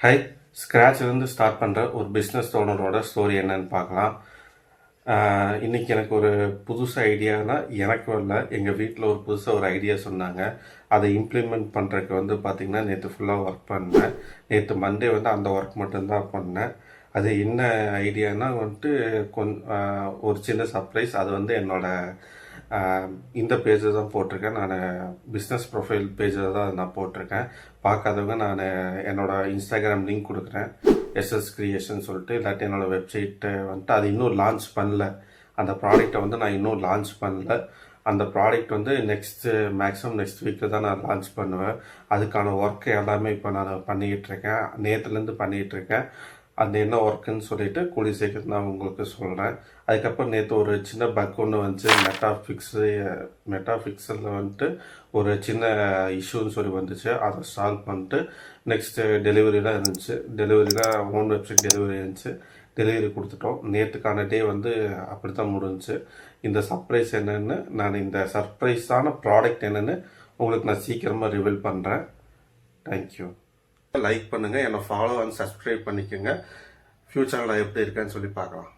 High, ஸ்க்ராட்ச்லேருந்து start பண்ணுற ஒரு business ஓனரோட ஸ்டோரி என்னன்னு பார்க்கலாம். இன்றைக்கி எனக்கு ஒரு புதுசு ஐடியானா எனக்கு வரல, எங்கள் வீட்டில் ஒரு புதுசாக ஒரு ஐடியா சொன்னாங்க. அதை இம்ப்ளிமெண்ட் பண்ணுறதுக்கு பார்த்திங்கன்னா நேற்று ஃபுல்லாக ஒர்க் பண்ணேன். நேற்று மண்டே அந்த ஒர்க் மட்டும்தான் பண்ணேன். அது என்ன ஐடியானா ஒரு சின்ன சர்ப்ரைஸ். அது என்னோடய இந்த பேஜில் தான் போட்டிருக்கேன். நான் பிஸ்னஸ் ப்ரொஃபைல் பேஜில் தான் நான் போட்டிருக்கேன். பார்க்காதவங்க நான் என்னோடய இன்ஸ்டாகிராம் லிங்க் கொடுக்குறேன், எஸ்எஸ் கிரியேஷன் சொல்லிட்டு. இல்லாட்டி என்னோடய வெப்சைட்டை அது இன்னும் லான்ச் பண்ணல. அந்த ப்ராடக்டை நான் இன்னும் லான்ச் பண்ணல. அந்த ப்ராடக்ட் மேக்ஸிமம் நெக்ஸ்ட் வீக்கில் தான் நான் லான்ச் பண்ணுவேன். அதுக்கான ஒர்க் எல்லாமே இப்போ நான் பண்ணிக்கிட்டுருக்கேன். நேற்றுலேருந்து பண்ணிகிட்ருக்கேன். அது என்ன ஒர்க்குன்னு சொல்லிவிட்டு கூடிய சீக்கிரம் நான் உங்களுக்கு சொல்கிறேன். அதுக்கப்புறம் நேற்று ஒரு சின்ன பக் ஒன்று வந்துச்சு. மெட்டாஃபிக்ஸில் ஒரு சின்ன இஷ்யூன்னு சொல்லி வந்துச்சு. அதை சால்வ் பண்ணிட்டு நெக்ஸ்ட்டு டெலிவரிலாம் இருந்துச்சு. ஓன் வெப்சைட் டெலிவரி இருந்துச்சு. டெலிவரி கொடுத்துட்டோம். நேற்றுக்கான டே அப்படி தான் முடிஞ்சிச்சு. இந்த சர்ப்ரைஸ் என்னென்னு, நான் இந்த சர்ப்ரைஸான ப்ராடக்ட் என்னென்னு உங்களுக்கு நான் சீக்கிரமாக ரிவீல் பண்ணுறேன். தேங்க்யூ. லைக் பண்ணுங்கள், என்னை ஃபாலோ அண்ட் சப்ஸ்கிரைப் பண்ணிக்கோங்க. ஃப்யூச்சரில் எப்படி இருக்கேன்னு சொல்லி பார்க்கலாம்.